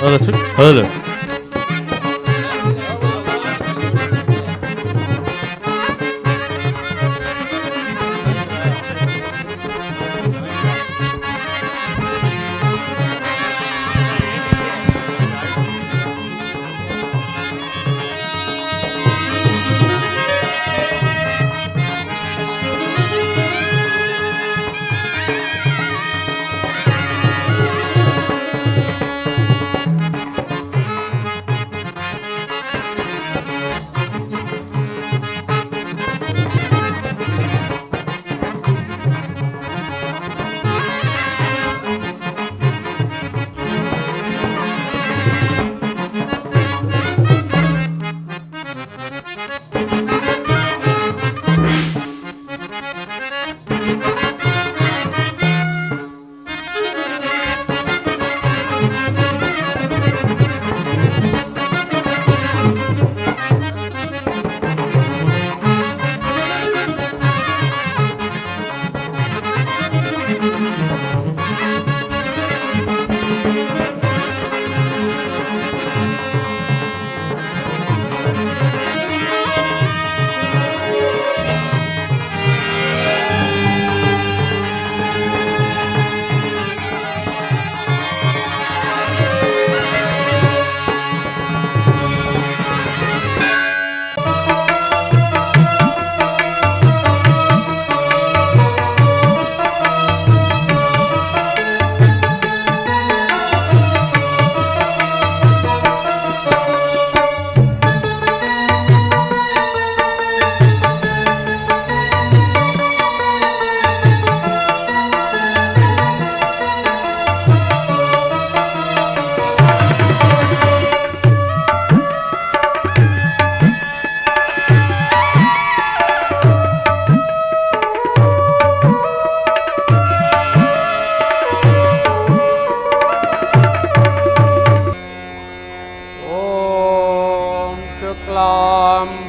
Hadi çık. Hadi.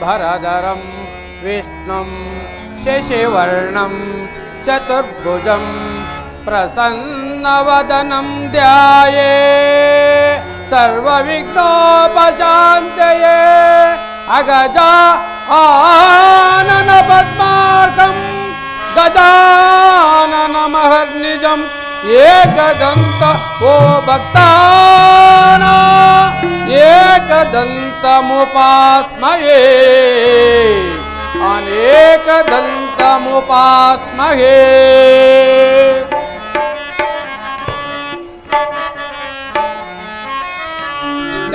भरधरं विष्णुं शशिवर्णं चतुर्भुजं प्रसन्नवदनं ध्याये सर्वविघ्नोपशान्तये अगजा आनन पद्मार्कं गजाननमहर्निजम् एकदन्त ओ भक्तानां एकदन्तमुपास्महे अनेकदन्तमुपास्महे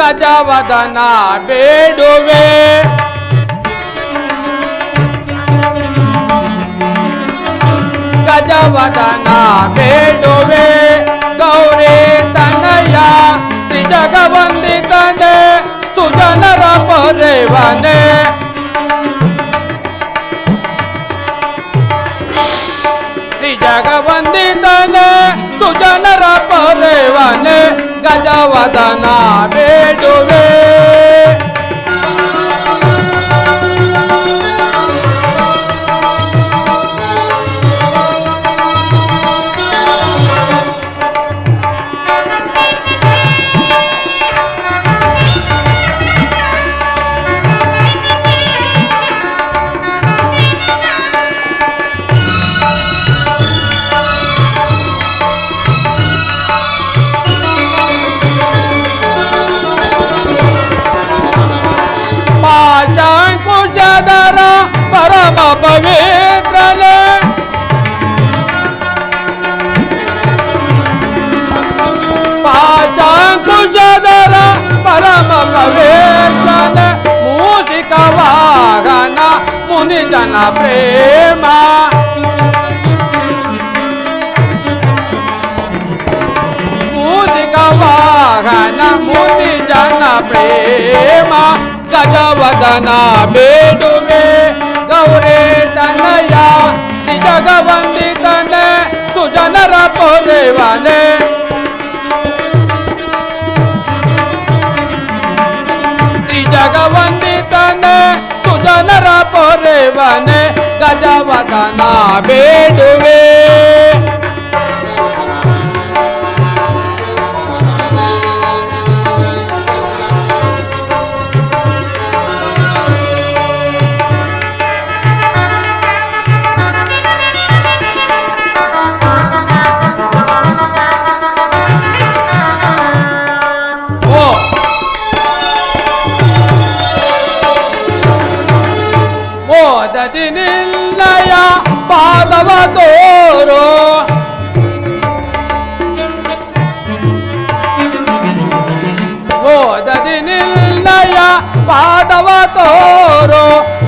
गजवदना बेडुवे गजवदना बेडुवे गौरी तनया त्रिजगवन्दितने सुजनर परेवने त्रिजगवन्दितने सुजनर परेवने गजवदना बेडुवे परम पवित्रने पाशांकुशधर परम पवित्रने मूषिका वाहन मुनिजन प्रेम मूषिका वाहन मुनिजन प्रेम गजवदना बेडुवे गौरी तनया त्रिजगवन्दितने सुजनर परेवने त्रिजगवन्दितने सुजनर परेवने गजवदना बेडुवे ಪಾದವ ತೋರೋ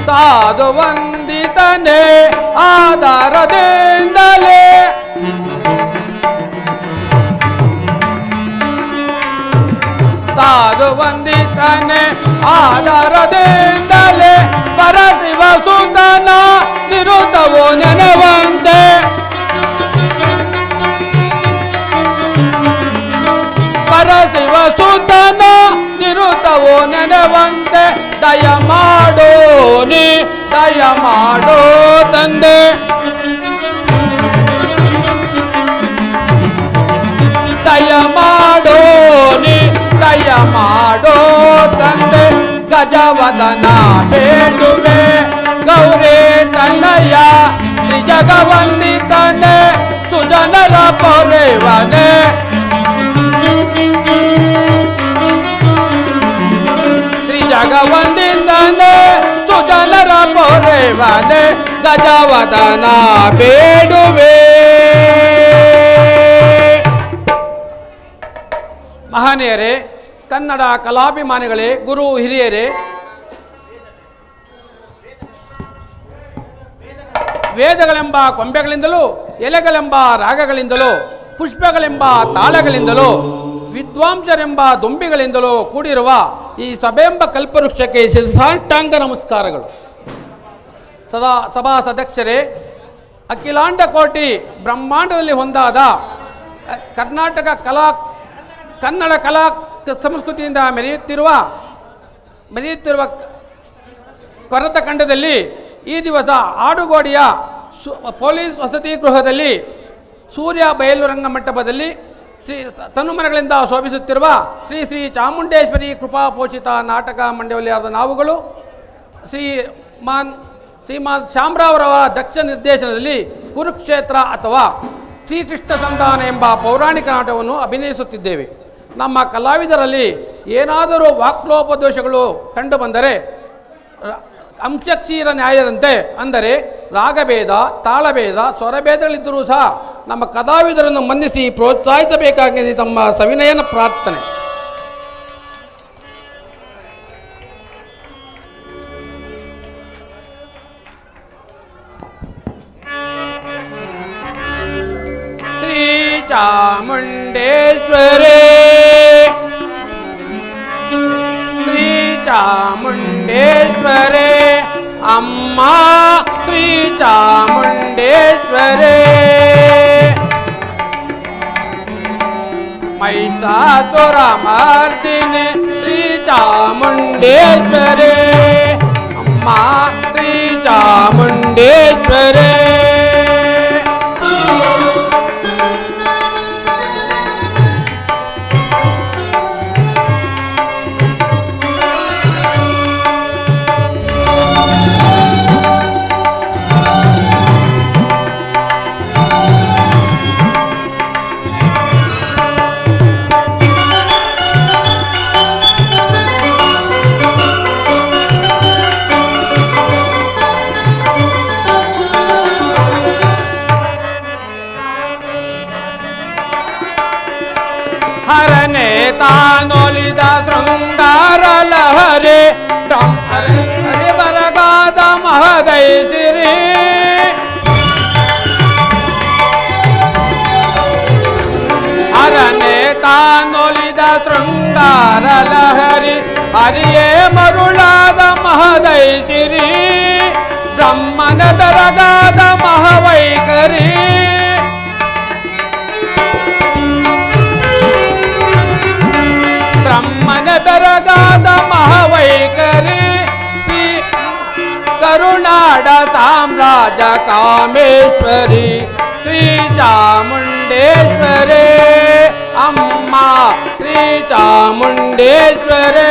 ಸಾಧು ವಂದಿತನೇ ಆಧಾರದಿಂದಲೇ ಸಾಧು ವಂದಿತನೇ ಆಧಾರದಿಂದಲೇ ಪರಶಿವ ಸುತನ ನಿರುತವೋ ನೆನವಂತೆ ಪರಶಿವ ಸುತನ ನಿರುತವೋ ನೆನವಂತೆ ದಯ ಮಾಡೋ ನೀ ದಯ ಮಾಡೋ ತಂದೆ ದಯ ಮಾಡೋ ನೀ ದಯ ಮಾಡೋ ತಂದೆ ಗಜವದನ ಬೇಡುವೆ ಗೌರಿ ತನಯ ಶ್ರೀ ಜಗವಂದಿತನೆ ಸುಜನರ ಪೊರೆವನೆ ಶ್ರೀ ಜಗವಂದಿತನೆ ಸುಜನರ ಪೊರೆವನೆ ಗಜವದನ ಬೇಡುವೆ. ಮಹನೀಯರೇ, ಕನ್ನಡ ಕಲಾಭಿಮಾನಿಗಳೇ, ಗುರು ಹಿರಿಯರೇ, ವೇದಗಳೆಂಬ ಕೊಂಬೆಗಳಿಂದಲೂ ಎಲೆಗಳೆಂಬ ರಾಗಗಳಿಂದಲೂ ಪುಷ್ಪಗಳೆಂಬ ತಾಳಗಳಿಂದಲೂ ವಿದ್ವಾಂಸರೆಂಬ ದುಂಬಿಗಳಿಂದಲೂ ಕೂಡಿರುವ ಈ ಸಭೆಂಬ ಕಲ್ಪವೃಕ್ಷಕ್ಕೆ ಸಾಷ್ಟಾಂಗ ನಮಸ್ಕಾರಗಳು. ಸಭಾ ಸದಸ್ಯರೇ, ಅಖಿಲಾಂಡ ಕೋಟಿ ಬ್ರಹ್ಮಾಂಡದಲ್ಲಿ ಹೊಂದಾದ ಕನ್ನಡ ಕಲಾ ಸಂಸ್ಕೃತಿಯಿಂದ ಮೆರೆಯುತ್ತಿರುವ ಕೊರತ ಖಂಡದಲ್ಲಿ ಈ ದಿವಸ ಆಡುಗೋಡಿಯ ಪೊಲೀಸ್ ವಸತಿ ಗೃಹದಲ್ಲಿ ಸೂರ್ಯ ಬಯಲು ರಂಗಮಂಟಪದಲ್ಲಿ ಶ್ರೀ ತನುಮನಗಳಿಂದ ಶೋಭಿಸುತ್ತಿರುವ ಶ್ರೀ ಶ್ರೀ ಚಾಮುಂಡೇಶ್ವರಿ ಕೃಪಾಪೋಷಿತ ನಾಟಕ ಮಂಡಳಿಯಾದ ನಾವುಗಳು ಶ್ರೀಮಾನ್ ಶ್ಯಾಮರಾವ್ರವರ ದಕ್ಷ ನಿರ್ದೇಶನದಲ್ಲಿ ಕುರುಕ್ಷೇತ್ರ ಅಥವಾ ಶ್ರೀಕೃಷ್ಣ ಸಂಧಾನ ಎಂಬ ಪೌರಾಣಿಕ ನಾಟಕವನ್ನು ಅಭಿನಯಿಸುತ್ತಿದ್ದೇವೆ. ನಮ್ಮ ಕಲಾವಿದರಲ್ಲಿ ಏನಾದರೂ ವಾಕ್ಲೋಪದೋಷಗಳು ಕಂಡುಬಂದರೆ ಅಂಶಕ್ಷೀರ ನ್ಯಾಯದಂತೆ, ಅಂದರೆ ರಾಗಭೇದ, ತಾಳಭೇದ, ಸ್ವರಭೇದಗಳಿದ್ದರೂ ಸಹ ನಮ್ಮ ಕಲಾವಿದರನ್ನು ಮನ್ನಿಸಿ ಪ್ರೋತ್ಸಾಹಿಸಬೇಕಾಗಿದೆ ತಮ್ಮ ಸವಿನಯನ ಪ್ರಾರ್ಥನೆ. ಶ್ರೀ ಚಾಮುಂಡೇಶ್ವರಿ ಶ್ರೀ ಚಾಮುಂಡೇಶ್ವರಿ ಅಮ್ಮ ಶ್ರೀ ಚಾಮುಂಡೇಶ್ವರಿ ಮಹಿಷಾಸುರ ಮರ್ದಿನಿ ಶ್ರೀ ಚಾಮುಂಡೇಶ್ವರಿ ಅಮ್ಮ ಶ್ರೀ ಚಾಮುಂಡೇಶ್ವರಿ ಹರನೆ ತಾನೊಲಿದ ಶೃಂಗಾರ ಲಹರಿ ಹರಿ ಬರಗಾದ ಮಹದೈಸಿರಿ ಹರನೆ ತಾನೊಲಿದ ಶೃಂಗಾರ ಲಹರಿ ಹರಿಯೇ ಮರುಳಾದ ಮಹದೈಸಿರಿ ಬ್ರಹ್ಮನ ಬೆರಗಾದ ಮಹವೈಖರಿ ಬ್ರಹ್ಮನ ಬೆರಗಾದ ಮಹವೈಖರಿ ಶ್ರೀ ಕರುನಾಡ ಸಾಮ್ರಾಜ್ಯ ಕಾಮೇಶ್ವರಿ ಶ್ರೀ ಚಾಮುಂಡೇಶ್ವರಿ ಅಮ್ಮ ಶ್ರೀ ಚಾಮುಂಡೇಶ್ವರಿ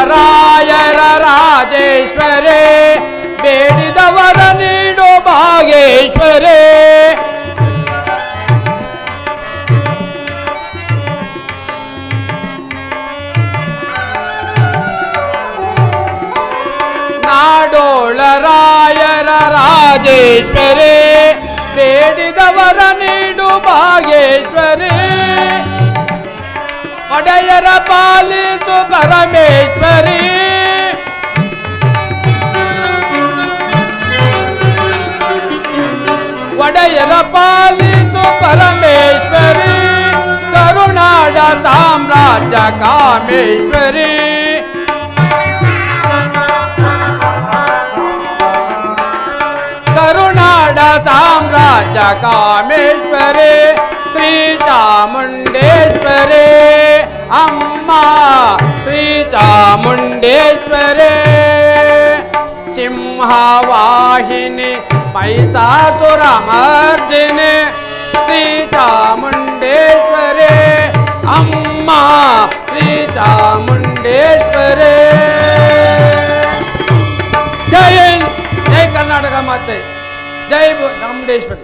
ರಾಯರ ರಾಜೇಶ್ವರಿ ಬೇಡಿ ಚಾಮುಂಡೇಶ್ವರಿ ನಾಡೋಳ ರಾಯರ ರಾಜೇಶ್ವರಿ ಬೇಡಿದವರ ನೀಡು ಭಾಗೇಶ್ವರಿ ಒಡೆಯರ ಪಾಲಿಸು ಪರಮೇಶ್ವರಿ ಒಡೆಯರ ಪಾಲಿಸು ಪರಮೇಶ್ವರಿ ಕರುನಾಡ ಸಾಮ್ರಾಜ್ಯ ಕಾಮೇಶ್ವರಿ ಕರುನಾಡ ಸಾಮ್ರಾಜ್ಯ ಕಾಮೇಶ್ವರಿ ಶ್ರೀ ಚಾಮುಂಡೇಶ್ವರಿ ಅಮ್ಮ ಶ್ರೀ ಚಾಮುಂಡೇಶ್ವರಿ ಸಿಂಹವಾಹಿನಿ ಮಹಿಷಾಸುರ ಮರ್ದಿನಿ ಶ್ರೀ ಚಾಮುಂಡೇಶ್ವರಿ ಅಮ್ಮ ಶ್ರೀ ಚಾಮುಂಡೇಶ್ವರಿ ಜೈ ಹಿಂದ್ ಜೈ ಕರ್ನಾಟಕ ಮಾತೆ ಜೈ ಚಾಮುಂಡೇಶ್ವರಿ.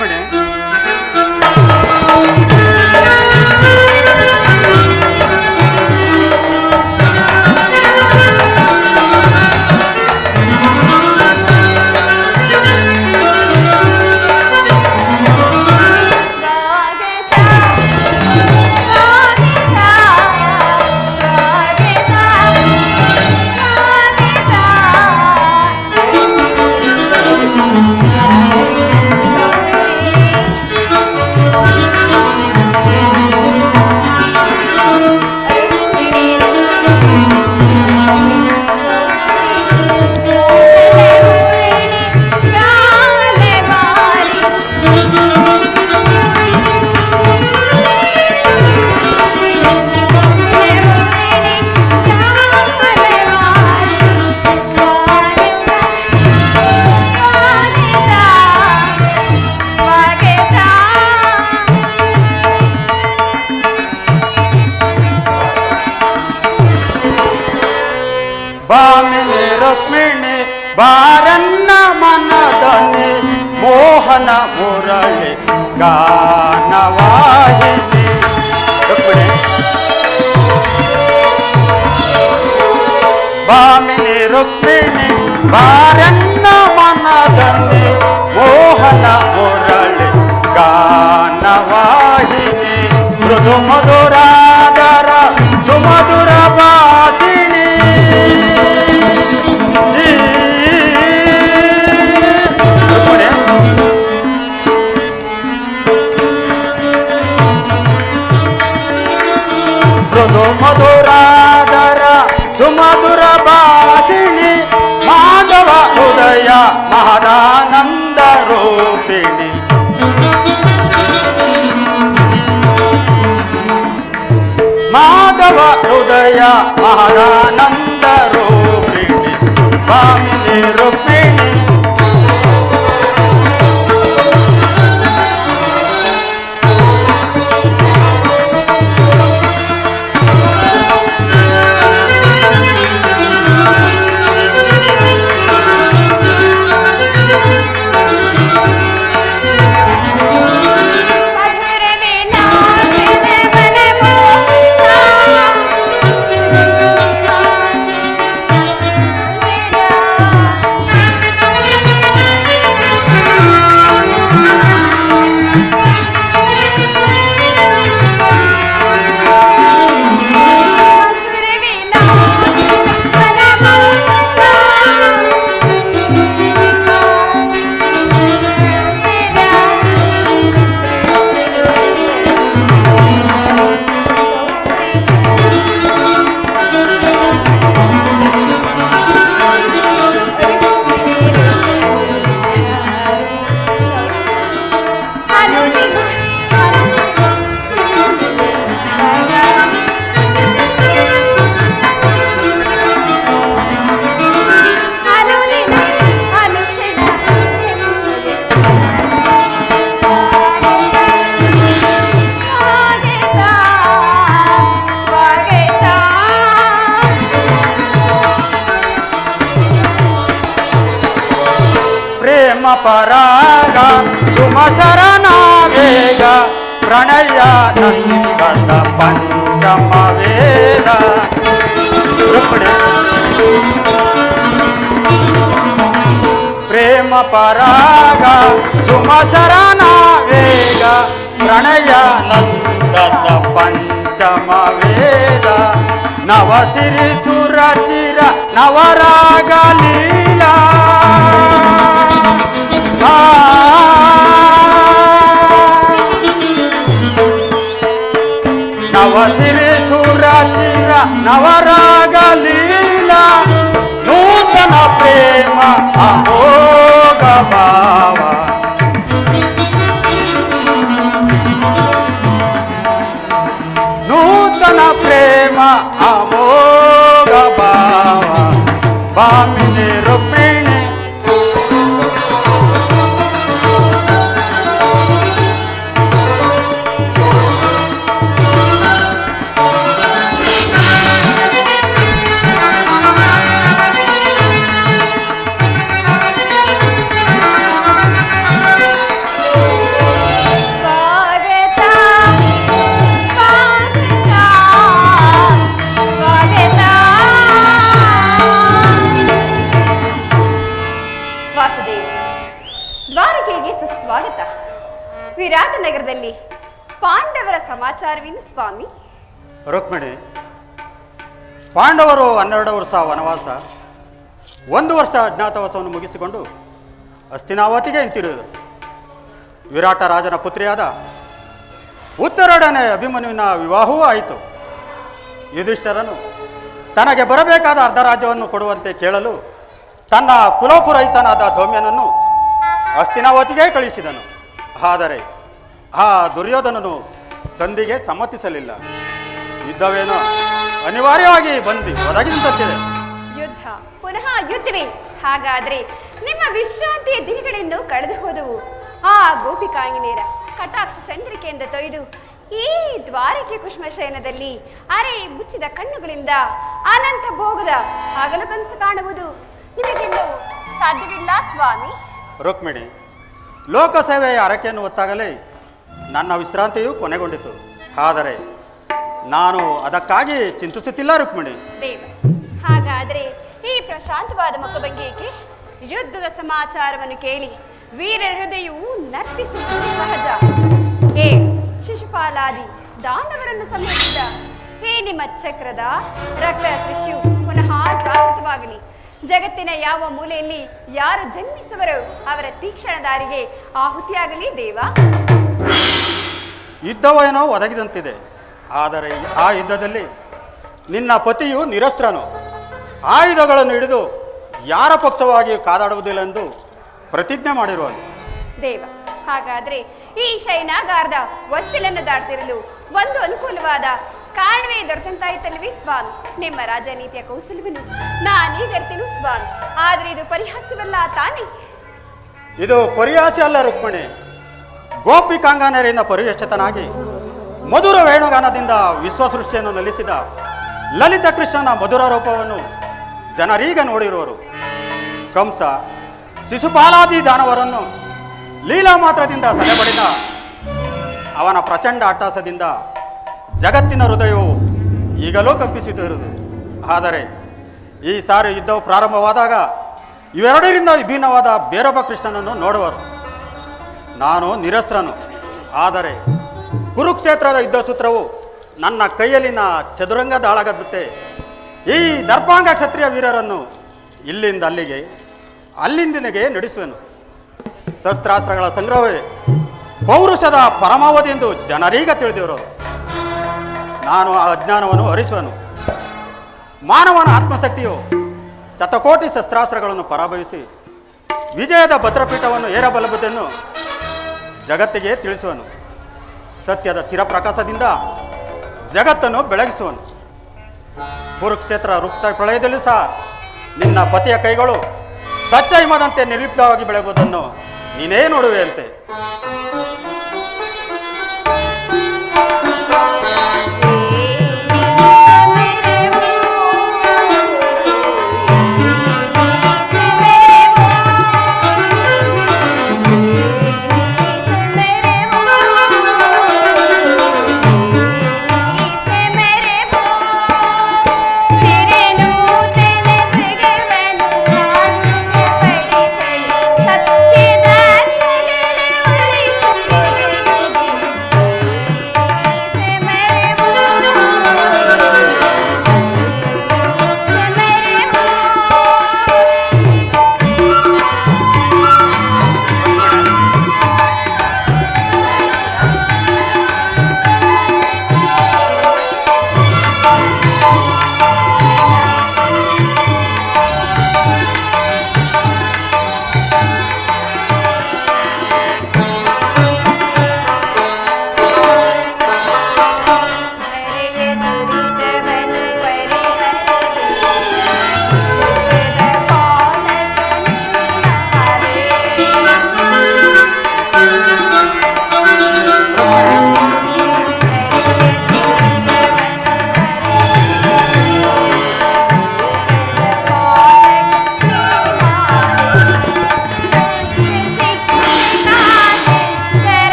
ರುಕ್ಮಿಣಿ, ಭಾಮಿನಿ ರುಕ್ಮಿಣಿ ಬಾರನ್ನ ಮನದನಿ ಮೋಹನ ಮುರಳಿ ಗಾನವಾಹಿನಿ. ರುಕ್ಮಿಣಿ, ಭಾಮಿನಿ ರುಕ್ಮಿಣಿ ಬಾರನ್ನ ಮನದನಿ ಮೋಹನ ಮುರಳಿ ಗಾನವಾಹಿನಿ. ಮೃದು ಮಧುರಾದರ ಸುಮಧುರ ಭಾಷಿಣಿ. ಮೃದು ಮಧುರಾದರ ಸುಮಧುರ ಭಾಷಿಣಿ. ಮಾಧವ ಹೃದಯ ಮಹದಾನಂದ ರೂಪಿಣಿ. ಮಾಧವ ಹೃದಯ ಮಹದಾನಂದ ರೂಪಿಣಿ. ಭಾಮಿನಿ ರುಕ್ಮಿಣಿ, ಪರಾಗ ಸುಮಶರಣ ವೇಗ ಪ್ರಣಯಾನಂದದ ಪಂಚಮ ವೇದ. ರುಕ್ಮಿಣಿ, ಪ್ರೇಮ ಪರಾಗ ಸುಮಶರಣ ವೇಗ ಪ್ರಣಯಾನಂದದ ಪಂಚಮ ವೇದ. ನವಸಿರಿ ಸುರಚಿರ ನವರಾಗ ಲೀಲಾ. ನವಸಿರಿ ಸುರಚಿರ ನವರಾಗ ಲೀಲಾ. ನೂತನ ಪ್ರೇಮ ಅಮೋಘ ಭಾವ. ನೂತನ ಪ್ರೇಮ ಅಮೋಘ ಭಾವ. ಭಾಮಿನಿ ರುಕ್ಮಿಣಿ ದ್ವಾರಕೆಗೆ ಸುಸ್ವಾಗತ. ವಿರಾಟ ನಗರದಲ್ಲಿ ಪಾಂಡವರ ಸಮಾಚಾರವೇನು ಸ್ವಾಮಿ? ರುಕ್ಮಿಣಿ, ಪಾಂಡವರು 12 ವರ್ಷ ವನವಾಸ, 1 ವರ್ಷ ಅಜ್ಞಾತವಾಸವನ್ನು ಮುಗಿಸಿಕೊಂಡು ಹಸ್ತಿನಾವತಿಗೆ ಹಿಂತಿರುಗಿದರು. ವಿರಾಟ ರಾಜನ ಪುತ್ರಿಯಾದ ಉತ್ತರೊಡನೆ ಅಭಿಮನ್ಯುವಿನ ವಿವಾಹವೂ ಆಯಿತು. ಯುಧಿಷ್ಠರನು ತನಗೆ ಬರಬೇಕಾದ ಅರ್ಧ ರಾಜ್ಯವನ್ನು ಕೊಡುವಂತೆ ಕೇಳಲು ತನ್ನ ಕುಲಪುರಹಿತನಾದ ಧೌಮ್ಯನನ್ನು ಹಸ್ತಿನಾವತಿಗೆ ಕಳಿಸಿದನು. ಆದರೆ ಆ ದುರ್ಯೋಧನನು ಸಂಧಿಗೆ ಸಮ್ಮತಿಸಲಿಲ್ಲ. ಯುದ್ಧವೇನೋ ಅನಿವಾರ್ಯವಾಗಿ ಬಂದು ಒದಗಿದಂತಿದೆ. ಯುದ್ಧ, ಪುನಃ ಯುದ್ಧವೇ? ಹಾಗಾದ್ರೆ ನಿಮ್ಮ ವಿಶ್ರಾಂತಿಯ ದಿನಗಳಿಂದ ಕಳೆದು ಹೋದವು. ಆ ಗೋಪಿಕಾಂಗಿನೇರ ಕಟಾಕ್ಷ ಚಂದ್ರಿಕೆಯಿಂದ ತೊಯ್ದು ಈ ದ್ವಾರಕೆ ಕುಷ್ಮಶಯನದಲ್ಲಿ ಅರೆ ಮುಚ್ಚಿದ ಕಣ್ಣುಗಳಿಂದ ಅನಂತ ಭೋಗದ ಹಗಲು ಕನಸು ಕಾಣುವುದು ನಿಮಗಿನ್ನೂ ಸಾಧ್ಯವಿಲ್ಲ ಸ್ವಾಮಿ. ರುಕ್ಮಿಣಿ, ಲೋಕಸೇವೆಯ ಹರಕೆಯನ್ನು ಹೊತ್ತಾಗಲೇ ನನ್ನ ವಿಶ್ರಾಂತಿಯು ಕೊನೆಗೊಂಡಿತು. ಆದರೆ ನಾನು ಅದಕ್ಕಾಗಿ ಚಿಂತಿಸುತ್ತಿಲ್ಲ ರುಕ್ಮಿಣಿ. ದೇವ, ಹಾಗಾದರೆ ಈ ಪ್ರಶಾಂತವಾದ ಮುಖಭಂಗಿಗೆ ಯುದ್ಧದ ಸಮಾಚಾರವನ್ನು ಕೇಳಿ ವೀರ ಹೃದಯವು ನರ್ತಿಸುವುದು ಸಹಜ. ಹೇ ಶಿಶುಪಾಲಾದಿ ದಾನವರನ್ನು ಸಂಹರಿಸಿದ ಈ ನಿಮ್ಮ ಚಕ್ರದ ರಕ್ತ ಕೃಷಿಯು ಪುನಃ ಜಾಗೃತವಾಗಲಿ. ಜಗತ್ತಿನ ಯಾವ ಮೂಲೆಯಲ್ಲಿ ಯಾರು ಜನ್ಮಿಸುವರೋ ಅವರ ತೀಕ್ಷ್ಣ ದಾರಿಗೆ ಆಹುತಿಯಾಗಲಿ ದೇವ. ಯುದ್ಧವೇನೋ ಒದಗಿದಂತಿದೆ. ಆದರೆ ಆ ಯುದ್ಧದಲ್ಲಿ ನಿನ್ನ ಪತಿಯು ನಿರಸ್ತ್ರನು. ಆಯುಧಗಳನ್ನು ಹಿಡಿದು ಯಾರ ಪಕ್ಷವಾಗಿ ಕಾದಾಡುವುದಿಲ್ಲ ಎಂದು ಪ್ರತಿಜ್ಞೆ ಮಾಡಿರುವನು. ದೇವ, ಹಾಗಾದ್ರೆ ಈ ಶೈನಾಗಾರದ ವಸ್ತಿಲನ್ನು ದಾಟ್ತಿರಲು ಒಂದು ಅನುಕೂಲವಾದ ಕಾರಣವೇ ದೊರೆತಂತಾಯ್ತಲ್ವೇ ಸ್ವಾಮಿ? ನಿಮ್ಮ ರಾಜನೀತಿಯ ಕೌಶಲ್ಯವನ್ನು ನಾನೀಗರ್ತೀನು ಸ್ವಾಮಿ. ಆದ್ರೆ ಇದು ಪರಿಹಾಸ್ಯವಲ್ಲ ತಾನೇ? ಇದು ಪರಿಹಾಸ್ಯ ಅಲ್ಲ ರುಕ್ಮಿಣಿ. ಗೋಪಿಕಾಂಗನರಿಂದ ಪರಿವೇಷಿತನಾಗಿ ಮಧುರ ವೇಣುಗಾನದಿಂದ ವಿಶ್ವಸೃಷ್ಟಿಯನ್ನು ನಲಿಸಿದ ಲಲಿತ ಕೃಷ್ಣನ ಮಧುರ ರೂಪವನ್ನು ಜನರೀಗ ನೋಡಿರುವರು. ಕಂಸ ಶಿಶುಪಾಲಾದಿ ದಾನವರನ್ನು ಲೀಲಾ ಮಾತ್ರದಿಂದ ಸೆರೆಬಡಿದ ಅವನ ಪ್ರಚಂಡ ಅಟ್ಟಹಾಸದಿಂದ ಜಗತ್ತಿನ ಹೃದಯವು ಈಗಲೂ ಕಂಪಿಸುತ್ತಿರುವುದು. ಆದರೆ ಈ ಸಾರಿ ಯುದ್ಧವು ಪ್ರಾರಂಭವಾದಾಗ ಇವೆರಡರಿಂದ ವಿಭಿನ್ನವಾದ ಬೇರೊಬ್ಬ ಕೃಷ್ಣನನ್ನು ನೋಡುವರು. ನಾನು ನಿರಸ್ತ್ರನು. ಆದರೆ ಕುರುಕ್ಷೇತ್ರದ ಯುದ್ಧ ಸೂತ್ರವು ನನ್ನ ಕೈಯಲ್ಲಿನ ಚದುರಂಗ ದಾಳಗದ್ದಂತೆ ಈ ದರ್ಪಾಂಗ ಕ್ಷತ್ರಿಯ ವೀರರನ್ನು ಇಲ್ಲಿಂದ ಅಲ್ಲಿಗೆ ಅಲ್ಲಿಂದಿನಿಗೆ ನಡೆಸುವೆನು. ಶಸ್ತ್ರಾಸ್ತ್ರಗಳ ಸಂಗ್ರಹವೇ ಪೌರುಷದ ಪರಮಾವಧಿ ಎಂದು ಜನರೀಗ ತಿಳಿದಿವರು. ನಾನು ಆ ಅಜ್ಞಾನವನ್ನು ಹರಿಸುವನು. ಮಾನವನ ಆತ್ಮಶಕ್ತಿಯು ಶತಕೋಟಿ ಶಸ್ತ್ರಾಸ್ತ್ರಗಳನ್ನು ಪರಾಭವಿಸಿ ವಿಜಯದ ಭದ್ರಪೀಠವನ್ನು ಏರಬಲ್ಲಬುದನ್ನು ಜಗತ್ತಿಗೆ ತಿಳಿಸುವನು. ಸತ್ಯದ ಚಿರಪ್ರಕಾಶದಿಂದ ಜಗತ್ತನ್ನು ಬೆಳಗಿಸುವನು. ಕುರುಕ್ಷೇತ್ರ ವೃತ್ತ ಪ್ರಳಯದಲ್ಲೂ ಸಹ ನಿನ್ನ ಪತಿಯ ಕೈಗಳು ಸ್ವಚ್ಛ ಹಿಮದಂತೆ ನಿರ್ಲಿಪ್ತವಾಗಿ ಬೆಳಗುವುದನ್ನು ನೀನೇ ನೋಡುವೆಯಂತೆ.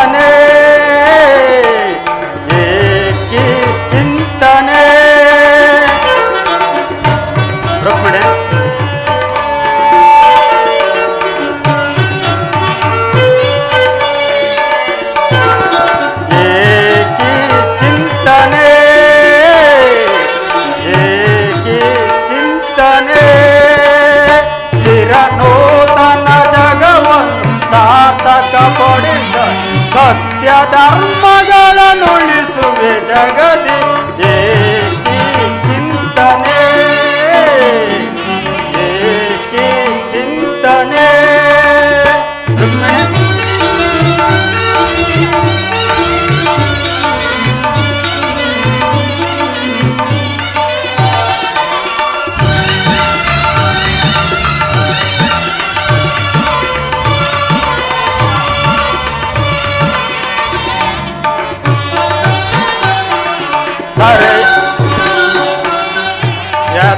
ಚಿಂತನೆ ಏಕಿ ಚಿಂತನೆ ರುಕ್ಮಿಣಿ ಏಕಿ ಚಿಂತನೆ ಏಕಿ ಚಿಂತನೆ ಚಿರನೂತನ ಜಗವನ್ನು ಸಾರ್ಥಕ ಪಡಿಸ ಸತ್ಯ ಧರ್ಮಗಳನ್ನುಳಿಸುವೆ ಜಗದಿ ಏಕಿ ಚಿಂತನೆ ಏಕಿ ಚಿಂತನೆ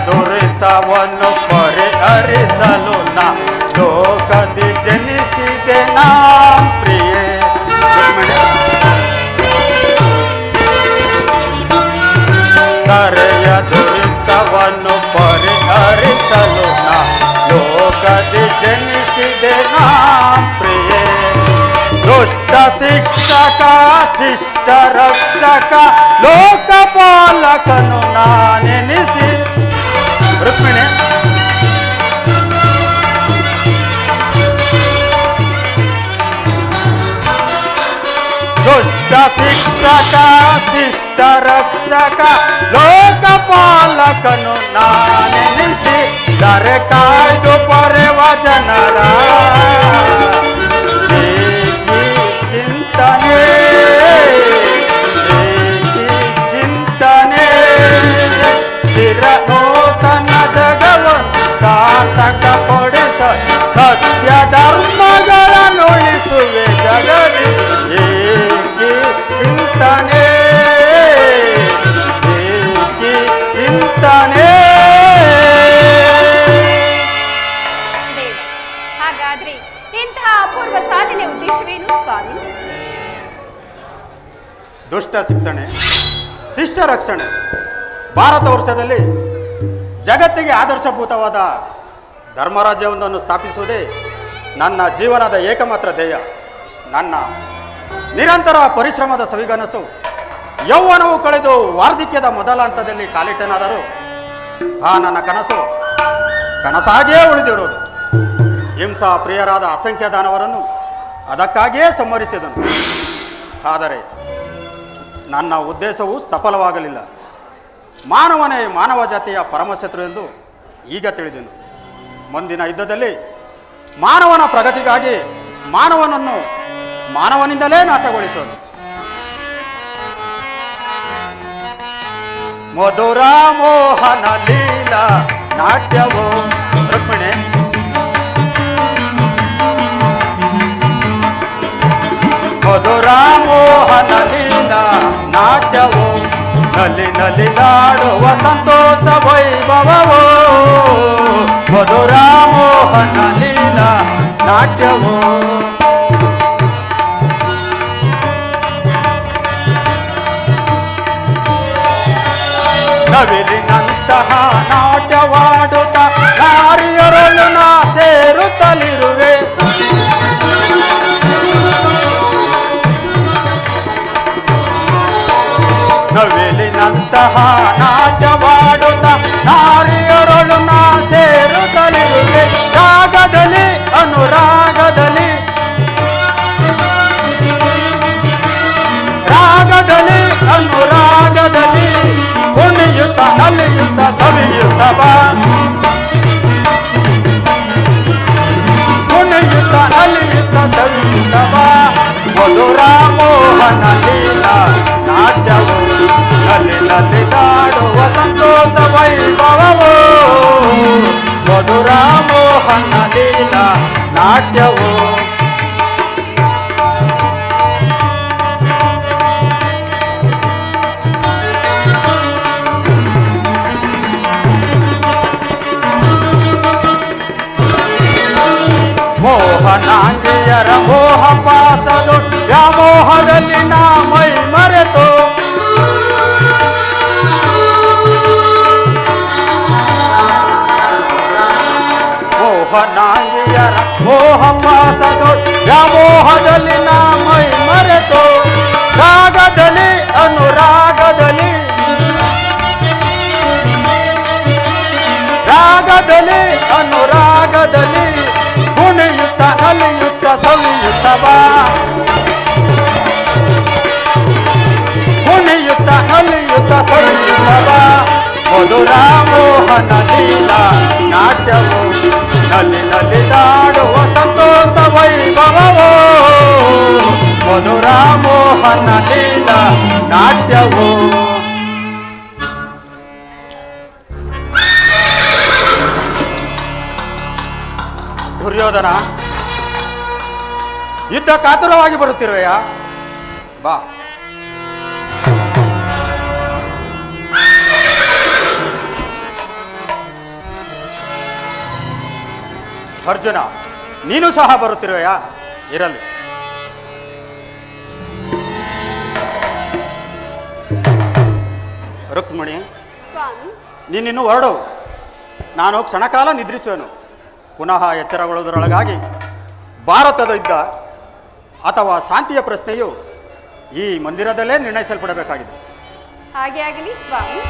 ದುರಿತವನ್ನು ಪರಿಹರಿಸಲು ನಾ ಲೋಕದಿ ಜನಿಸಿದೆ ನಾ ಪ್ರಿಯೆ ಕರೆಯ ದುರಿತವನ್ನು ಪರಿಹರಿಸಲು ನಾ ಲೋಕದಿ ಜನಿಸಿದೆ ನಾ ಪ್ರಿಯೆ ದುಷ್ಟ ಶಿಕ್ಷಕ ಶಿಷ್ಟ ರಕ್ಷಕ ಲೋಕಪಾಲಕನು ನಾನೆನಿಸಿ ರುಕ್ಮಿಣಿ ದುಷ್ಟ ಶಿಕ್ಷಕ ಶಿಷ್ಟ ರಕ್ಷಕ ಲೋಕಪಾಲಕನು ನಾನೆನಿಸಿ ದರೆ ಕಾಯ್ದು ಪರೆವ ಜನರ ಏಕಿ ಚಿಂತನೆ ಏಕಿ ಚಿಂತನೆ ಚಿರನೂತನ ಜಗವನ್ನು ಸಾರ್ಥಕ ಪಡಿಸ ಸತ್ಯ ಧರ್ಮಗಳನ್ನುಳಿಸುವೆ ಜಗದಿ ಏಕಿ ಚಿಂತನೆ ಏಕಿ ಚಿಂತನೆ ದೇವ, ಹಾಗಾದ್ರೆ ಇಂತಹ ಅಪೂರ್ವ ಸಾಧನೆ ಉದ್ದೇಶವೇನು ಸ್ವಾಮಿ? ದುಷ್ಟ ಶಿಕ್ಷಣೆ ಶಿಷ್ಟ ರಕ್ಷಣೆ ಭಾರತ ವರ್ಷದಲ್ಲಿ ಜಗತ್ತಿಗೆ ಆದರ್ಶಭೂತವಾದ ಧರ್ಮರಾಜ್ಯವೊಂದನ್ನು ಸ್ಥಾಪಿಸುವುದೇ ನನ್ನ ಜೀವನದ ಏಕಮಾತ್ರ ಧ್ಯೇಯ. ನನ್ನ ನಿರಂತರ ಪರಿಶ್ರಮದ ಸವಿಗನಸು ಯೌವನವು ಕಳೆದು ವಾರ್ಧಕ್ಯದ ಮೊದಲ ಹಂತದಲ್ಲಿ ಕಾಲಿಟ್ಟನಾದರೂ ಆ ನನ್ನ ಕನಸು ಕನಸಾಗಿಯೇ ಉಳಿದಿರುವುದು. ಹಿಂಸಾ ಪ್ರಿಯರಾದ ಅಸಂಖ್ಯ ದಾನವರನ್ನು ಅದಕ್ಕಾಗಿಯೇ ಸಂಹರಿಸಿದನು. ಆದರೆ ನನ್ನ ಉದ್ದೇಶವು ಸಫಲವಾಗಲಿಲ್ಲ. ಮಾನವನೇ ಮಾನವ ಜಾತಿಯ ಪರಮಶತ್ರು ಎಂದು ಈಗ ತಿಳಿದೆನು. ಮುಂದಿನ ಯುದ್ಧದಲ್ಲಿ ಮಾನವನ ಪ್ರಗತಿಗಾಗಿ ಮಾನವನನ್ನು ಮಾನವನಿಂದಲೇ ನಾಶಗೊಳಿಸೋದು. ಮಧುರ ಮೋಹನ ಲೀಲಾ ನಾಟ್ಯವೋ ರುಕ್ಮಿಣಿ ಮಧುರ ಮೋಹನ ಲೀಲಾ ನಾಟ್ಯವೋ ನಲಿ ನಲಿದಾಡುವ ಸಂತೋಷ ವೈಭವವೋ ಮಧುರ ಮೋಹನ ಲೀಲಾ ನಾಟ್ಯವೋ ನವಿಲಿನಂತಹ ನಾಟ್ಯವಾಡುತ್ತ ನಾರಿಯರಳು ನಾ ಸೇರುತ್ತಲಿರುವೆ ನವಿಲಿನಂತಹ ನಾಟ್ಯವಾಡುತ್ತ ನಾರಿಯರಳು ನಾ ಸೇರುತ್ತಲಿರುವೆ ರಾಗದಲ್ಲಿ ಅನುರಾಗದಲ್ಲಿ ರಾಗದಲ್ಲಿ ಅನುರಾಗದಲ್ಲಿ ಕುಣಿಯುತ್ತ ನಲಿಯುತ್ತ ಸವಿಯುತ್ತ ಬಾ ಕುಣಿಯುತ್ತ ನಲಿಯುತ್ತ ಸವಿಯುತ್ತ ಬಾ ಮಧುರ ಮೋಹನ ಲೀಲಾ ನಾಟ್ಯವು ನಲಿ ನಲಿದಾಡುವ ಸಂತೋಷ ವೈಭವವೋ ಮಧುರ ಮೋಹನ ಲೀಲಾ ನಾಟ್ಯವು ಮೋಹನಾಂಗಿಯರ ಮೋಹ ಪಾಸಲು ವ್ಯಾಮೋಹ ಮೋಹನಾಂಗಿಯರ ಮೋಹ ಪಾಸದೋ ವ್ಯಾಮೋಹದಲ್ಲಿ ನಾ ಮೈ ಮರೆತು ರಾಗದಲ್ಲಿ ಅನುರಾಗದಲ್ಲಿ ರಾಗದಲ್ಲಿ ಅನುರಾಗದಲ್ಲಿ ಕುಣಿಯುತ್ತ ಅಲಿಯುತ್ತ ಸವಿಯುತ್ತ ಬಾ ಕುಣಿಯುತ್ತ ಅಲಿಯುತ್ತ ಸವಿಯುತ್ತ ಬಾ ಮಧುರ ಮೋಹನ ಲೀಲಾ ನಾಟ್ಯವು ನಲ್ಲಿ ನಲಿದಾಡುವ ಸಂತೋಷ ವೈಭವವೋ ಮಧುರ ಮೋಹನ ಲೀಲಾ ನಾಟ್ಯವು ದುರ್ಯೋಧನ ಯುದ್ಧ ಕಾತುರವಾಗಿ ಬರುತ್ತಿರುವೆಯಾ ಬಾ ಅರ್ಜುನ ನೀನು ಸಹ ಬರುತ್ತಿರುವೆಯಾ ಇರಲಿ ರುಕ್ಮಿಣಿ ಸ್ವಾಮಿ ನೀನಿನ್ನು ಹೊರಡು ನಾನು ಕ್ಷಣಕಾಲ ನಿದ್ರಿಸುವೆನು ಪುನಃ ಎಚ್ಚರಗೊಳ್ಳುವುದರೊಳಗಾಗಿ ಭಾರತದ ಯುದ್ಧ ಅಥವಾ ಶಾಂತಿಯ ಪ್ರಶ್ನೆಯು ಈ ಮಂದಿರದಲ್ಲೇ ನಿರ್ಣಯಿಸಲ್ಪಡಬೇಕಾಗಿದೆ ಹಾಗೆ ಆಗಲಿ ಸ್ವಾಮಿ.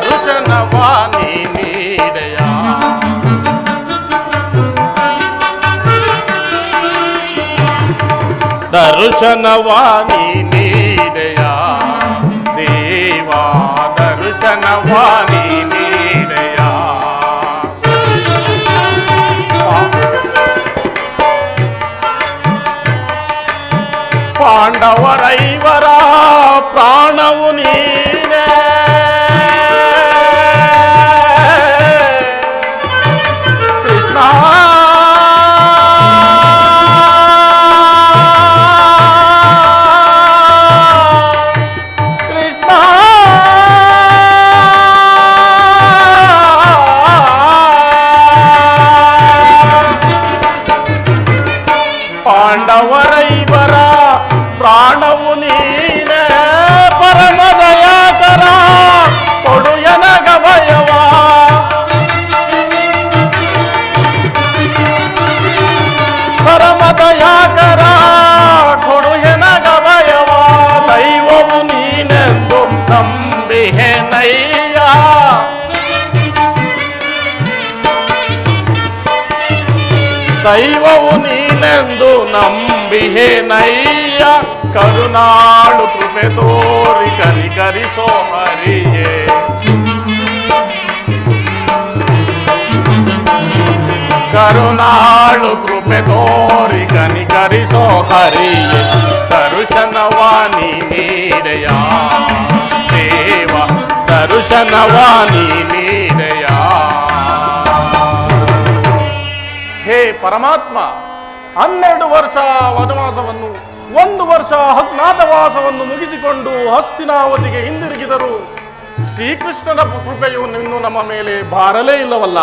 ದರ್ಶನವಾನಿ ನೀಡೆಯ ದರ್ಶನವಾನಿ ನೀಡೆಯ ದೇವಾ ದರ್ಶನವಾನಿ ನೀಡೆಯ ಪಾಂಡವರೈವರ ಪ್ರಾಣವು ನೀನೇ ಕೃಷ್ಣ ಕೃಷ್ಣ ಪಾಂಡವರೈವರ ಪ್ರಾಣವು ನೀನೇ ಪರಮದಯಾಕರ ಕೊಡು ಎನಗಭಯವ ಪರಮದಯಾಕರ ಕೊಡು ಎನಗಭಯವ ದೈವವು ನೀನೆಂದು ನಂಬಿಹೆನಯ್ಯ ದೈವವು ನೀನೆಂದು ನಂಬಿಹೆನಯ್ಯ ಕರುನಾಳು ಕೃಪೆ ತೋರಿ ಕನಿಕರಿಸೋ ಹರಿಯೇ ಕರುನಾಳು ಕೃಪೆ ತೋರಿ ಕನಿಕರಿಸೋ ಹರಿಯೇ ದರ್ಶನವಾನಿ ನೀಡೆಯ ದೇವ ದರ್ಶನವಾನಿ ನೀಡೆಯ ಹೇ ಪರಮಾತ್ಮ 12 ವರ್ಷ ವನವಾಸವನ್ನು 1 ವರ್ಷ ಅಜ್ಞಾತವಾಸವನ್ನು ಮುಗಿಸಿಕೊಂಡು ಹಸ್ತಿನಾವತಿಗೆ ಹಿಂದಿರುಗಿದರು ಶ್ರೀಕೃಷ್ಣನ ಕೃಪೆಯು ಇನ್ನು ನಮ್ಮ ಮೇಲೆ ಬಾರಲೇ ಇಲ್ಲವಲ್ಲ.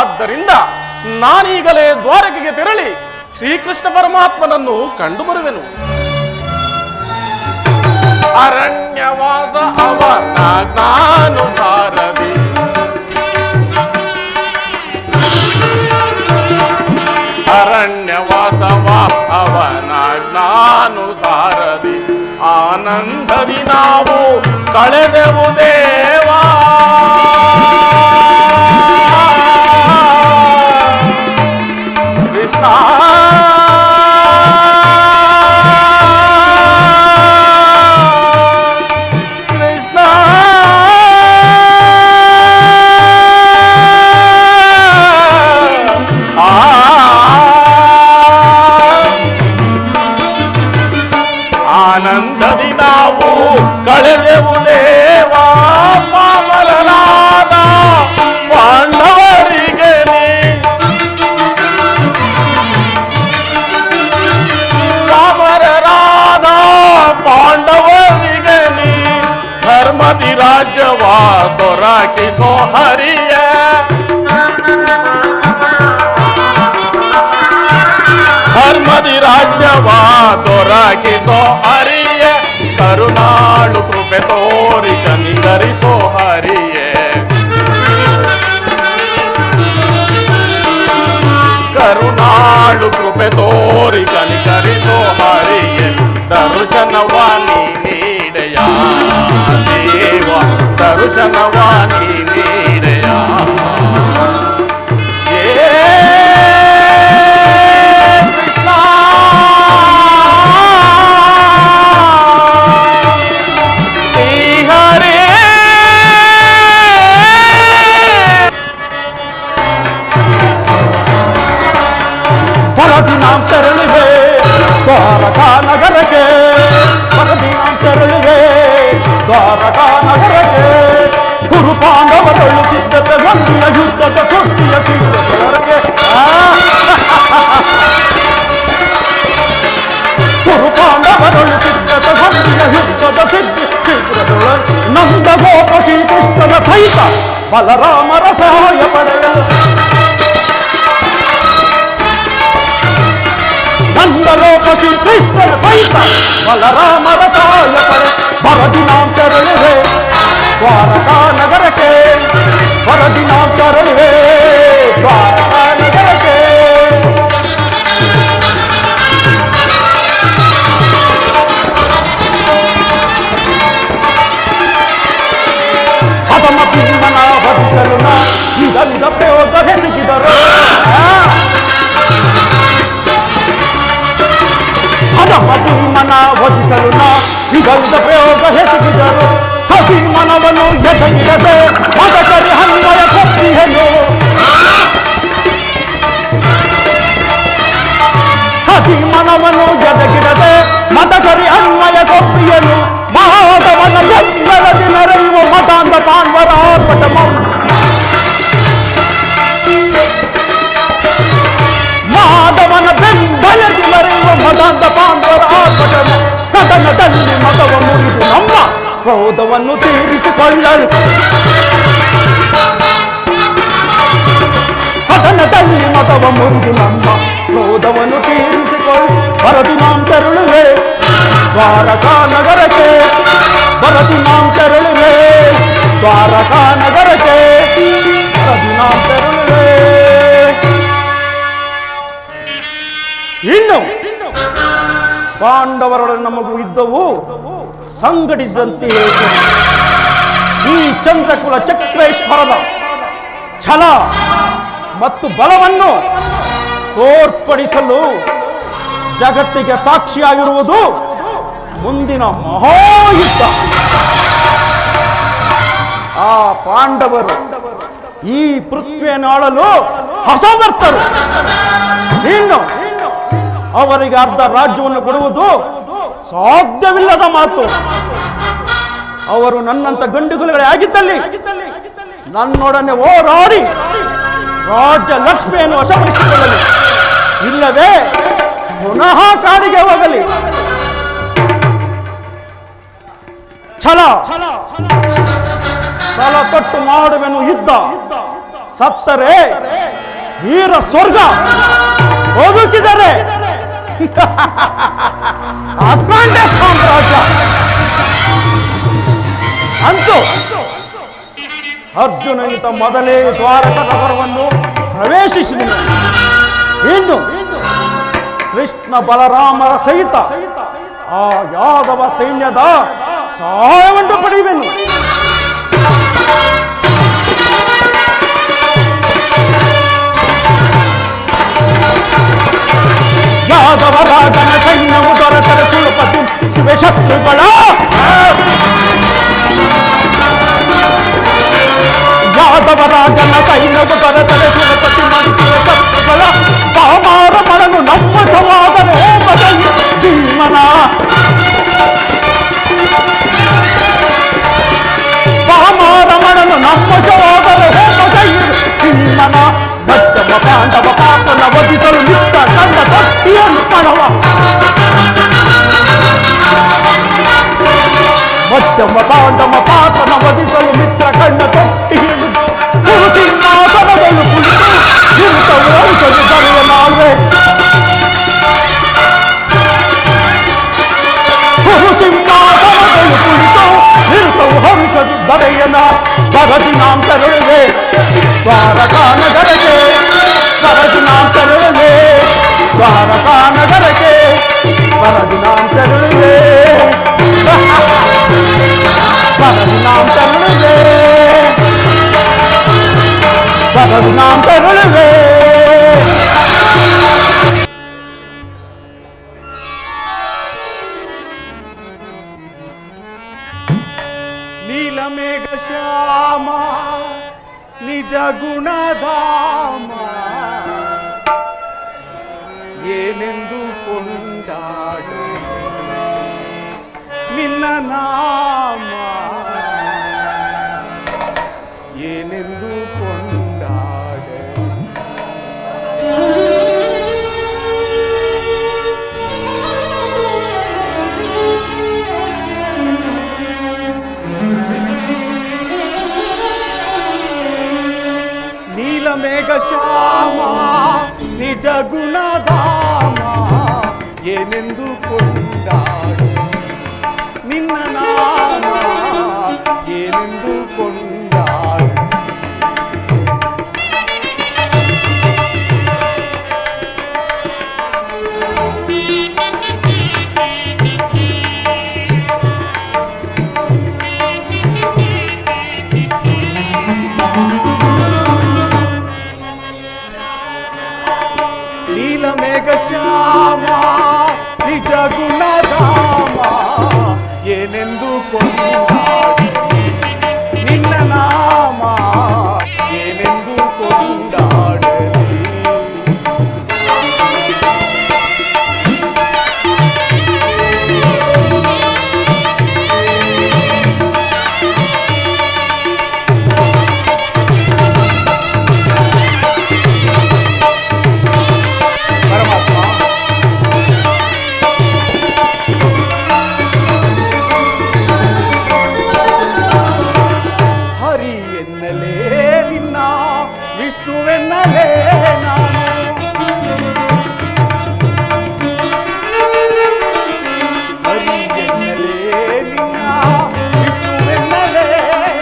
ಆದ್ದರಿಂದ ನಾನೀಗಲೇ ದ್ವಾರಕೆಗೆ ತೆರಳಿ ಶ್ರೀಕೃಷ್ಣ ಪರಮಾತ್ಮನನ್ನು ಕಂಡು ಬರುವೆನು. ಅರಣ್ಯವಾಸ ಅವನ ಜ್ಞಾನುಸಾರದಿ ಅರಣ್ಯವಾಸವ ಅವನ ಜ್ಞಾನುಸಾರದಿ ಆನಂದದಿ ನಾವು ಕಳೆದೆವು ದೇವಾ ಕೃಷ್ಣ ಕೃಷ್ಣ ಆನಂದದಿ ನಾವು ಕಳೆದೆವು ದೇವಾ ಪಾಮರನಾದ ಪಾಂಡವರಿಗೆ ನೀ ಪಾಮರರಾದ ಪಾಂಡವರಿಗೆ ನೀ ಧರ್ಮದಿ ರಾಜ್ಯವ ದೊರಕಿಸೋ ಹರಿಯ ಧರ್ಮದಿ ರಾಜ್ಯವ ದೊರಕಿಸೋ ಹರಿಯ ಕರುನಾಳು ಕೃಪೆ ತೋರಿ ಕನಿಕರಿಸೋ ಹರಿಯೇ ಕರುನಾಳು ಕೃಪೆ ತೋರಿ ಕನಿಕರಿಸೋ ಹರಿಯೇ ದರ್ಶನವಾನಿ ನೀಡೆಯ ದೇವ ದರ್ಶನವಾನಿ ನೀಡೆಯ हम तरलवे द्वारका नगर के परदी हम तरलवे द्वारका नगर के गुरु पांडवरಳು ಸಿದ್ಧತೆ ಬಂದಿಯ ಯುದ್ಧದ ಸುದ್ದಿಯ ಸಿದ್ಧತೆಯೊಳಗೆ ಗುರು ಪಾಂಡವರಳು ಸಿದ್ಧತೆ ಬಂದಿಯ ಯುದ್ಧದ ಸಿದ್ಧತೆಯೊಳಗೆ ನಂದ ಗೋಪ ಶ್ರೀಕೃಷ್ಣನ ಸಹಿತ ಬಲರಾಮರ ಸಹಾಯ ಪಡೆಯಲು ನಂದಲೋಕ ಶ್ರೀಕೃಷ್ಣನ ಸಹಿತ ಬಲರಾಮರ ಸಹಾಯ ಪಡೆ ಬರದಿ ನಾವು ತೆರಳಿವೆ ದ್ವಾರಕಾ ನಗರಕ್ಕೆ ಬರದಿ ನಾವು ತೆರಳಿವೆ ದ್ವಾರಕಾ ನಗರಕ್ಕೆ ತೋರಿಸಲು ನಾ ಇದೊಂದ ಪ್ರಯೋಗ ಹೆಸಗಿದರು ಹಸಿ ಮನವನ್ನು ಎಸಗಿರದೆ ಮದಕರಿ ಹನ್ಮಯ ಕೊಟ್ಟಿಹೆನು ಹಸಿ ಮನವನ್ನು ಎದಗಿರದೆ ಮದಕರಿ ಅನ್ವಯ ಕೊಟ್ಟಿಯನು ಮಾಧವನ ಎತ್ತರದಿ ನರೆಯುವ ಮತಾಂಧ ಕಾಣ್ವರ ಆರ್ಭಟ ಮಾಧವನ ಬೆಂಬಲದಿ ಮರೆಯುವ ಮತಾಂಧ ಪಾಂಡವರ ಆರ್ಭಟ ಕದನದಲ್ಲಿ ಮತವ ಮುರಿದು ನಮ್ಮ ಕ್ರೋಧವನ್ನು ತೀರಿಸಿಕೊಳ್ಳಲು ಕದನದಲ್ಲಿ ಮತವ ಮುರಿದು ನಮ್ಮ ಕ್ರೋಧವನ್ನು ತೀರಿಸಿಕೊಳ್ಳು ಬರದು ನಾಂ ತೆರಳುವೆ ದ್ವಾರಕಾ ನಗರಕ್ಕೆ ಬರದು ನಾಂ ತೆರಳುವೆ ದ್ವಾರಕಾ ನಗರಕ್ಕೆ ಬರದು ನಾಂ ತೆರಳುವೆ. ಇನ್ನು ಪಾಂಡವರೊಡನೆ ನಮಗೂ ಯುದ್ಧವು ಸಂಘಟಿಸಿದಂತೆ ಈ ಚಂದ್ರಕುಲ ಚಕ್ರೇಶ್ವರದ ಛಲ ಮತ್ತು ಬಲವನ್ನು ತೋರ್ಪಡಿಸಲು ಜಗತ್ತಿಗೆ ಸಾಕ್ಷಿಯಾಗಿರುವುದು ಮುಂದಿನ ಮಹಾಯುದ್ಧ. ಆ ಪಾಂಡವರು ಈ ಪೃಥ್ವಿಯನ್ನು ಆಳಲು ಅಸಮರ್ಥರು. ಇನ್ನು ಅವರಿಗೆ ಅರ್ಧ ರಾಜ್ಯವನ್ನು ಕೊಡುವುದು ಸಾಧ್ಯವಿಲ್ಲದ ಮಾತು. ಅವರು ನನ್ನಂತ ಗಂಡುಗುಲಗಳೇ ಆಗಿದ್ದಲ್ಲಿ ನನ್ನೊಡನೆ ಹೋರಾಡಿ ರಾಜ್ಯ ಲಕ್ಷ್ಮಿಯನ್ನು ವಶಪಡಿಸಿಕೊಳ್ಳಲಿ, ಇಲ್ಲವೇ ಪುನಃ ಕಾಡಿಗೆ ಹೋಗಲಿ. ಛಲ ತೊಟ್ಟು ಮಾಡುವೆನು ಯುದ್ಧ, ಸತ್ತರೆ ವೀರ ಸ್ವರ್ಗ, ಬದುಕಿದರೆ ಅಖಂಡ ಸಾಮ್ರಾಜ್ಯ. ಅಂತೂ ಅರ್ಜುನನಿತ ಮೊದಲೇ ದ್ವಾರಕ ನಗರವನ್ನು ಪ್ರವೇಶಿಸಿದನು. ಇನ್ನು ಕೃಷ್ಣ ಬಲರಾಮರ ಸಹಿತ ಆ ಯಾದವ ಸೈನ್ಯದ ಸಹಾಯವನ್ನು ಪಡೆಯುವೆನು. ಯಾದವ ರಾಜನ ಸೈನ್ಯವು ದೊರೆತರೆ ಸುಲಭದಿ ಶಿವ ಶತ್ರುಗಳ ಯಾದವ ರಾಜನ ಸೈನ್ಯವು ದೊರೆತರೆ ಸುಲಭದಿ ಮಡಿಸುವ ಶತ್ರುಗಳ ಪಾಮಾರ ಮರನು ನಮ್ಮ ಸವಾದರೆ ಹೋಮದಲ್ಲಿ ಭೀಮನ ಪಾಮಾರ ಮರನು ನಮ್ಮ ಸವಾದರೆ ಹೋಮದಲ್ಲಿ ಭೀಮನ ಮಧ್ಯಮ ಪಾಂಡವ ಪಾಪನ ವಧಿಸಲು ನಿಂತ ನನ್ನ ಭಕ್ತಿಯನ್ನು ಪಡವ ಮಧ್ಯಮ ಪಾಂಡವ ಪಾಪನ ವಧಿಸಲು ಮಿತ್ರ ಕಣ್ಣ ತೊಟ್ಟಿ ಸಿಂಹಾಸನಗಳು ಕುಳಿತು ನಿಂತವು ಔಷಧಿ ದರೆಯ ನಾಲ್ವೆ ಸಿಂಹಾಸನಗಳು ಕುಳಿತು ನಿಂತವು ಔಷಧಿ ದರೆಯನ ಬರದಿ ನಾಂ ತೆರಳುವೆ ದ್ವಾರಕಾ ನಗರಕ್ಕೆ ಬರದಿ ನಾಂ ತೆರಳುವೆ ದ್ವಾರಕಾ ನಗರಕ್ಕೆ ಬರದಿ ನಾಂ ತೆರಳುವೆ ಬರದಿ ನಾಂ ತೆರಳುವೆ ಬರದಿ ನಾಂ ತೆರಳುವೆ. ನೀಲಮೇಘ ಶ್ಯಾಮ ನಿಜ ಗುಣಧಾಮ ಏನೆಂದು ಕೊಂಡಾಡ ನಿನ್ನ ನಾಮ ಏನೆಂದು ಕೊಂಡಾಡ ನೀಲಮೇಘ ಶ್ಯಾಮ ನಿಜ ಗುಣಧಾಮ ಏನೆಂದು ಕೊಂಡಾಡು ನಿನ್ನ ನಾಮ ಏನೆಂದು ಕೊಂಡಾಡು. ನೀಲಮೇಘ ಶ್ಯಾಮ ನಿಜ ಗುಣಧಾಮ ಕೊಂಡಾಡಲಿ ನಿನ್ನ ನಾಮ ಏನೆಂದು ಕೊಂಡಾಡಲಿ. ಪರಮಾತ್ಮ ಹರಿ ಎನ್ನಲೇ ನಿನ್ನ ವಿಷ್ಣುವೆನ್ನಲೇ ನಾನು. ಹರಿ ಎನ್ನಲೇ ನಿನ್ನ ವಿಷ್ಣುವೆನ್ನಲೇ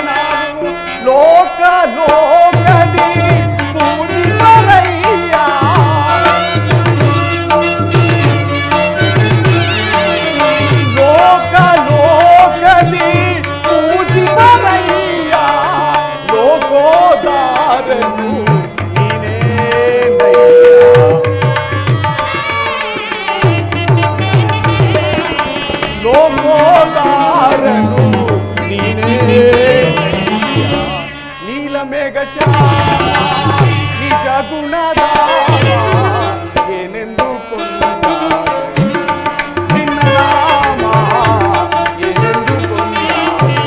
ನಾನು. ಲೋಕ ಲೋಕದಿ ಪೂಜಿತರಯ್ಯ. ಲೋಕ ಲೋಕದಿ ಪೂಜಿತರಯ್ಯ. ಲೋಕೋದಾರನು ನೀನೇ ಲೋಕೋದಾರನು ನೀನೇ ನೀಲಮೇಘ ನಿಜ ಗುಣದಾವ ಏನೆಂದು ಕೊಂಡಾಡಲಿ ನಿನ್ನ ನಾಮ ಏನೆಂದು ಕೊಂಡಾಡಲಿ.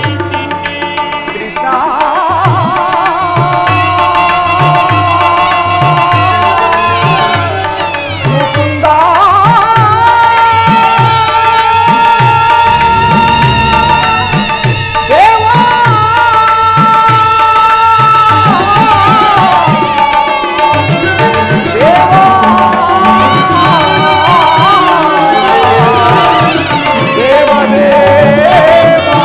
ಕೃಷ್ಣ ಮುಕುಂದ ದೇವಾ ದೇವಾ ದೇವದೇವಾ.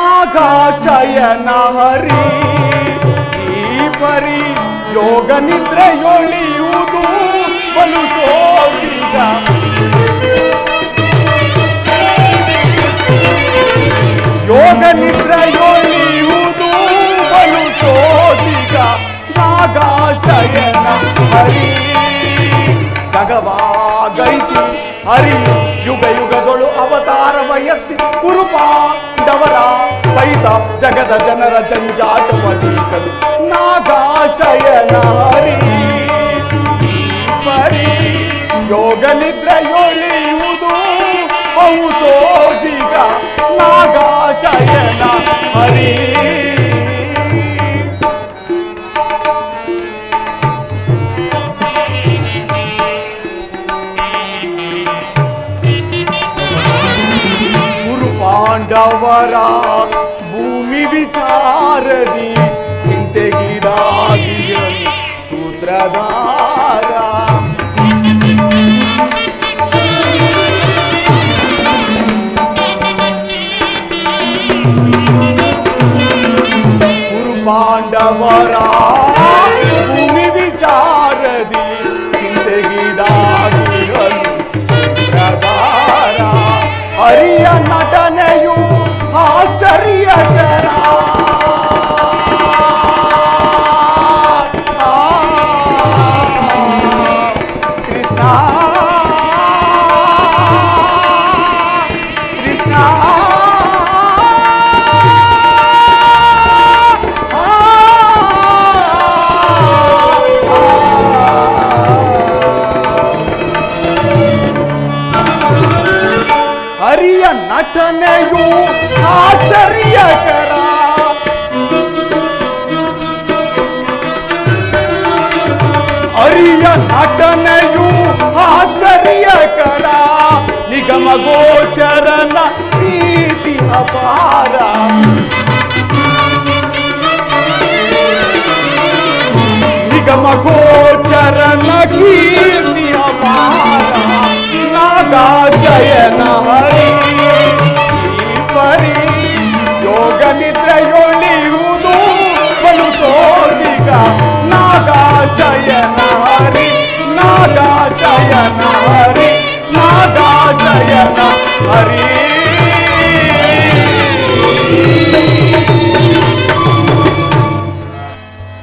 ನಾಗಾಶಯನ ಹರಿ ಈ ಪರಿ ಯೋಗ ನಿದ್ರೆಯೊಳಿಯುವುದು ಬಲು ಸೋಜಿಗ. ಯೋಗ ನಿದ್ರೆಯೊಳಿಯುವುದು ಬಲು ಸೋಜಿಗ. ನಾಗಾಶಯನ ಹರಿ ಜಗವಾಗೈಸಿ ಹರಿ ಯುಗ ಯುಗದೊಳು ಅವತಾರ ವಯಸ್ಸಿ ಕುರುಪಾಂಡವರ ಸಹಿತ ಜಗದ ಜನರ ಜಂಜಾಟವೀಕಲು. ನಾಗಾಶಯನ ಹರಿ ಪರಿ ಯೋಗ ನಿದ್ರೆಯೊಳಿಯುವುದು ಬಹು ಸೋಜಿಗ. ನಾಗಾಶಯನ ಹರಿ ಗುರು ಪಾಂಡವರ ಭೂಮಿ ವಿಚಾರದಿ ಚಿಂತೆಗೀಡಾಗಿಯನು ಸೂತ್ರಧಾರ. ಗುರು ಪಾಂಡವರ ಭೂಮಿ ವಿಚಾರದಿ ಚಿಂತೆಗೀಡಾಗಿಯನು ಸೂತ್ರಧಾರ. ಹರಿಯ ನಟನೆಯು ಆಶ್ಚರ್ಯಕರ. ಕೃಷ್ಣ ಕೃಷ್ಣ ಹರಿಯ ನಟನೆಯು ಆಶ್ಚರ್ಯಕರ. ಹರಿಯ ನಟನೆಯು ಆಶ್ಚರ್ಯಕರ. ನಿಗಮ ಗೋಚರನ ಪ್ರೀತಿ ಅಪಾರ. ನಿಗಮ ಗೋ